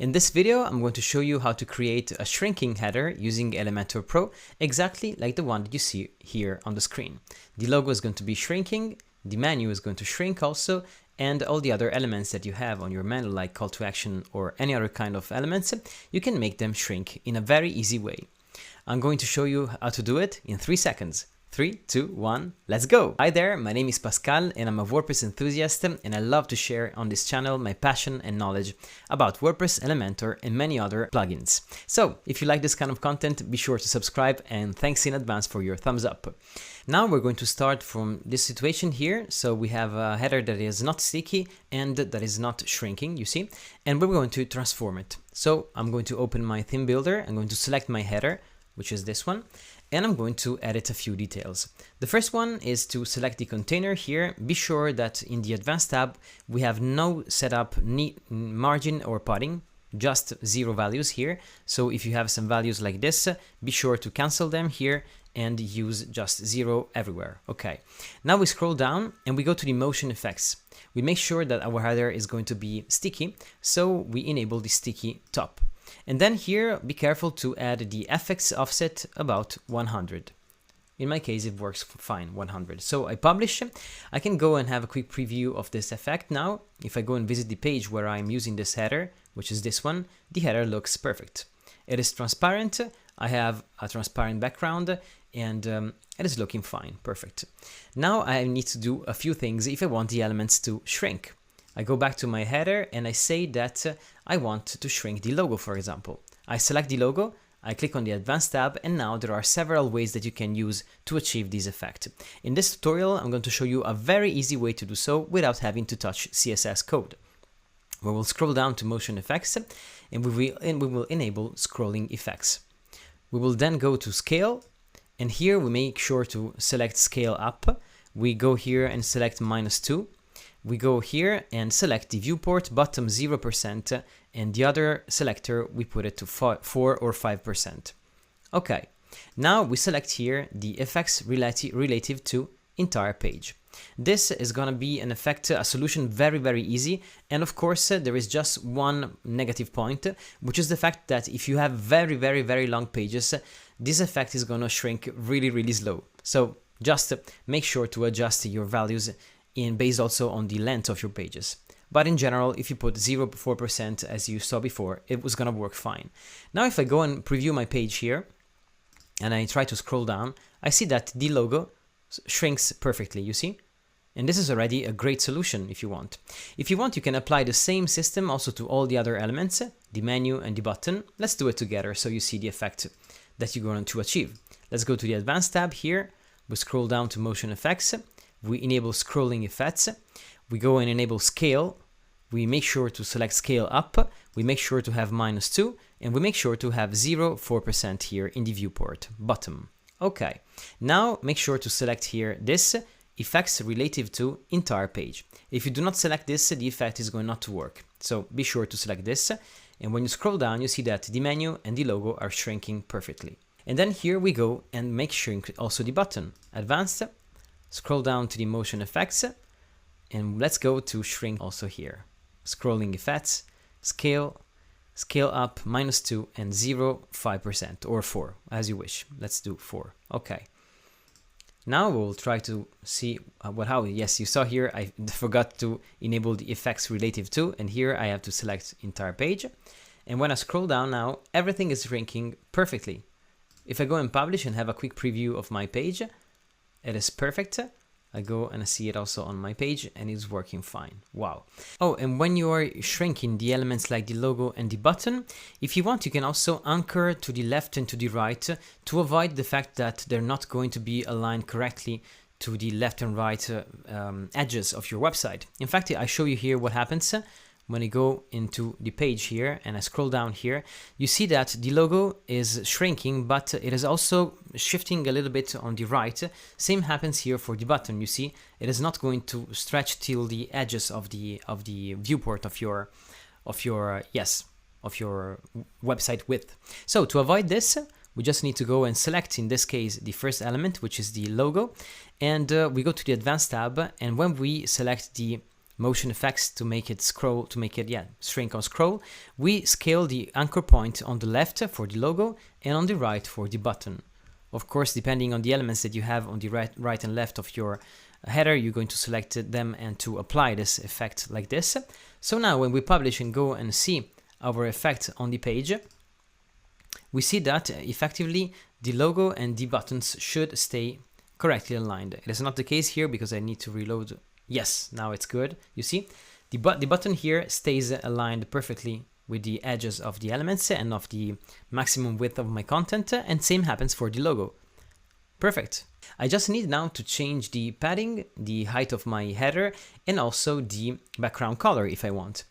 In this video, I'm going to show you how to create a shrinking header using Elementor Pro, exactly like the one that you see here on the screen. The logo is going to be shrinking, the menu is going to shrink also, and all the other elements that you have on your menu, like call to action or any other kind of elements, you can make them shrink in a very easy way. I'm going to show you how to do it in 3 seconds. 3, 2, 1, let's go! Hi there, my name is Pascal and I'm a WordPress enthusiast, and I love to share on this channel my passion and knowledge about WordPress, Elementor and many other plugins. So if you like this kind of content, be sure to subscribe, and thanks in advance for your thumbs up. Now we're going to start from this situation here. So we have a header that is not sticky and that is not shrinking, you see, and we're going to transform it. So I'm going to open my theme builder, I'm going to select my header, which is this one, and I'm going to edit a few details. The first one is to select the container here. Be sure that in the advanced tab we have no setup margin or padding, just 0 values here. So if you have some values like this, be sure to cancel them here and use just 0 everywhere. Okay, now we scroll down and we go to the motion effects. We make sure that our header is going to be sticky, so we enable the sticky top. And then here, be careful to add the FX offset about 100. In my case, it works fine, 100. So I publish. I can go and have a quick preview of this effect now. If I go and visit the page where I'm using this header, which is this one, the header looks perfect. It is transparent. I have a transparent background and it is looking fine, perfect. Now I need to do a few things if I want the elements to shrink. I go back to my header and I say that I want to shrink the logo, for example. I select the logo, I click on the advanced tab, and now there are several ways that you can use to achieve this effect. In this tutorial, I'm going to show you a very easy way to do so without having to touch CSS code. We will scroll down to motion effects and we will enable scrolling effects. We will then go to scale, and here we make sure to select scale up. We go here and select -2. We go here and select the viewport bottom 0%, and the other selector we put it to 4 or 5%. Okay, now we select here the effects relative to entire page. This is gonna be an effect, a solution very easy, and of course there is just one negative point, which is the fact that if you have very long pages, this effect is gonna shrink really slow. So just make sure to adjust your values based also on the length of your pages. But in general, if you put 0.4% as you saw before, it was gonna work fine. Now if I go and preview my page here, and I try to scroll down, I see that the logo shrinks perfectly, you see? And this is already a great solution if you want. If you want, you can apply the same system also to all the other elements, the menu and the button. Let's do it together so you see the effect that you're going to achieve. Let's go to the advanced tab here. We scroll down to motion effects. We enable scrolling effects. We go and enable scale. We make sure to select scale up. We make sure to have -2, and we make sure to have 0.4% here in the viewport bottom. Okay, now make sure to select here this effects relative to entire page. If you do not select this, the effect is going not to work. So be sure to select this, and when you scroll down, you see that the menu and the logo are shrinking perfectly. And then here we go and make shrink also the button. Advanced, scroll down to the motion effects, and let's go to shrink also here. Scrolling effects, scale up, -2 and 0.5% or 4, as you wish. Let's do 4. Okay. Now we'll try to see yes, you saw here I forgot to enable the effects relative to, and here I have to select entire page. And when I scroll down now, everything is shrinking perfectly. If I go and publish and have a quick preview of my page, it is perfect. I go and I see it also on my page and it's working fine. Wow. Oh, and when you are shrinking the elements like the logo and the button, if you want, you can also anchor to the left and to the right to avoid the fact that they're not going to be aligned correctly to the left and right edges of your website. In fact, I show you here what happens when I go into the page here and I scroll down here. You see that the logo is shrinking, but it is also shifting a little bit on the right. Same happens here for the button. You see, it is not going to stretch till the edges of the viewport of your website width. So to avoid this, we just need to go and select, in this case, the first element, which is the logo, and we go to the advanced tab, and when we select the motion effects to make it scroll, to make it, shrink or scroll, we scale the anchor point on the left for the logo and on the right for the button. Of course, depending on the elements that you have on the right and left of your header, you're going to select them and to apply this effect like this. So now when we publish and go and see our effect on the page, we see that effectively the logo and the buttons should stay correctly aligned. It is not the case here because I need to reload. Yes, now it's good. You see, the button here stays aligned perfectly with the edges of the elements and of the maximum width of my content, and same happens for the logo. Perfect. I just need now to change the padding, the height of my header, and also the background color if I want.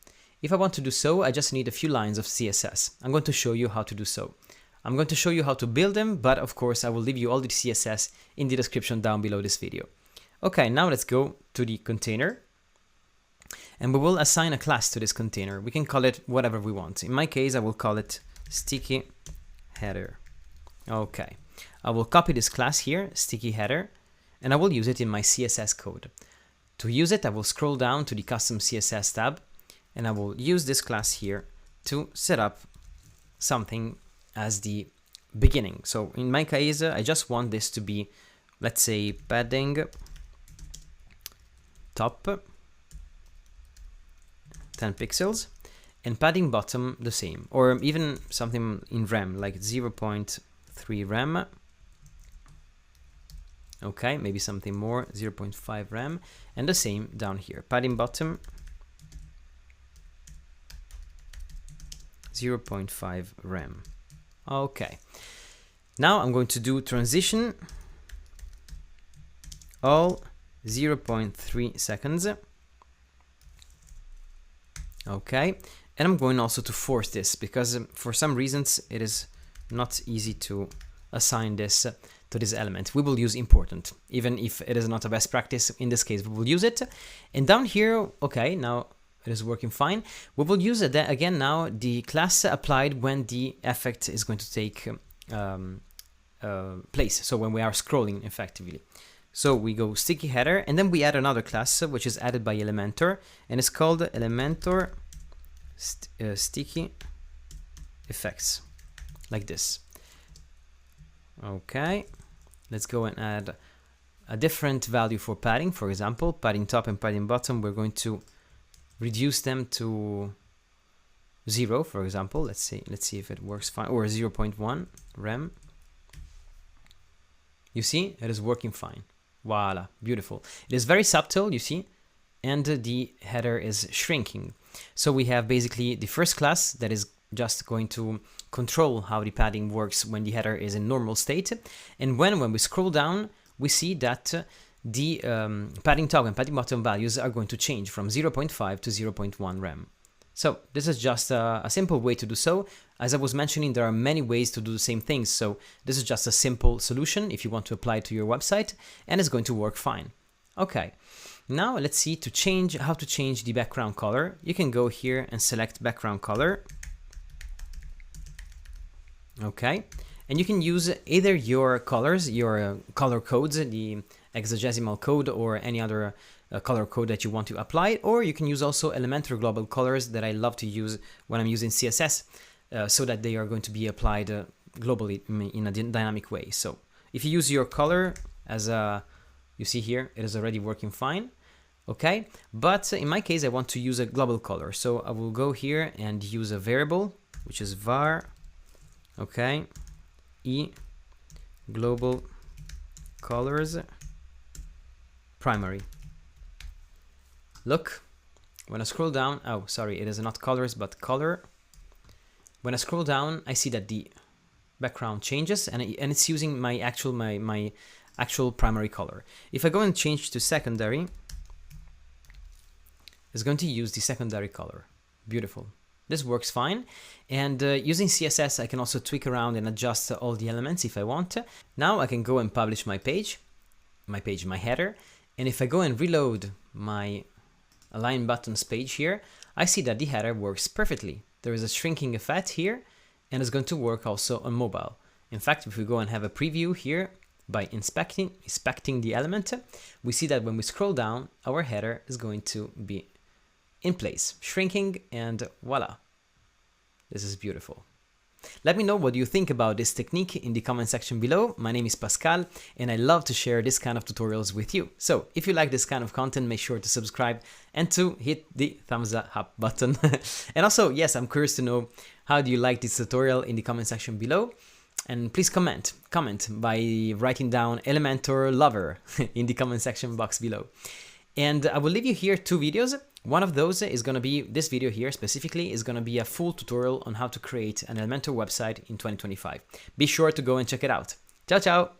If I want to do so, I just need a few lines of CSS. I'm going to show you how to do so. I'm going to show you how to build them, but of course I will leave you all the CSS in the description down below this video. Okay, now let's go to the container. And we will assign a class to this container. We can call it whatever we want. In my case, I will call it sticky header. Okay, I will copy this class here, sticky header, and I will use it in my CSS code. To use it, I will scroll down to the custom CSS tab, and I will use this class here to set up something as the beginning. So in my case, I just want this to be, let's say, padding top 10 pixels and padding bottom the same, or even something in rem like 0.3 rem. Okay, maybe something more, 0.5 rem, and the same down here, padding bottom 0.5 rem. Okay, now I'm going to do transition all 0.3 seconds. Okay, and I'm going also to force this because for some reasons it is not easy to assign this to this element. We will use important, even if it is not a best practice. In this case, we will use it. And down here, okay, now it is working fine. We will use it again now, the class applied when the effect is going to take place. So when we are scrolling effectively. So we go sticky header, and then we add another class which is added by Elementor, and it's called Elementor sticky effects, like this. Okay, let's go and add a different value for padding. For example, padding top and padding bottom, we're going to reduce them to 0, for example. Let's see if it works fine, or 0.1 rem. You see, it is working fine. Voila, beautiful. It is very subtle, you see, and the header is shrinking. So we have basically the first class that is just going to control how the padding works when the header is in normal state. And when we scroll down, we see that the padding top and padding bottom values are going to change from 0.5 to 0.1 rem. So this is just a simple way to do so. As I was mentioning, there are many ways to do the same things. So this is just a simple solution if you want to apply it to your website, and it's going to work fine. Okay, now let's see how to change the background color. You can go here and select background color. Okay, and you can use either your colors, your color codes, the hexadecimal code, or any other color code that you want to apply, or you can use also Elementor global colors that I love to use when I'm using CSS, so that they are going to be applied globally in a dynamic way. So if you use your color as you see here, it is already working fine. Okay, but in my case, I want to use a global color. So I will go here and use a variable, which is var, okay, e global colors primary. Look, when I scroll down, oh, sorry, it is not colors, but color. When I scroll down, I see that the background changes, and it's using my actual primary color. If I go and change to secondary, it's going to use the secondary color. Beautiful. This works fine. And using CSS, I can also tweak around and adjust all the elements if I want. Now I can go and publish my header. And if I go and reload my align buttons page here, I see that the header works perfectly. There is a shrinking effect here, and it's going to work also on mobile. In fact, if we go and have a preview here by inspecting the element, we see that when we scroll down, our header is going to be in place, shrinking, and voila. This is beautiful. Let me know what you think about this technique in the comment section below. My name is Pascal, and I love to share this kind of tutorials with you. So if you like this kind of content, make sure to subscribe and to hit the thumbs up button. And also, yes, I'm curious to know, how do you like this tutorial in the comment section below? And please comment by writing down Elementor lover in the comment section box below. And I will leave you here 2 videos. One of those is going to be, this video here specifically, is going to be a full tutorial on how to create an Elementor website in 2025. Be sure to go and check it out. Ciao, ciao!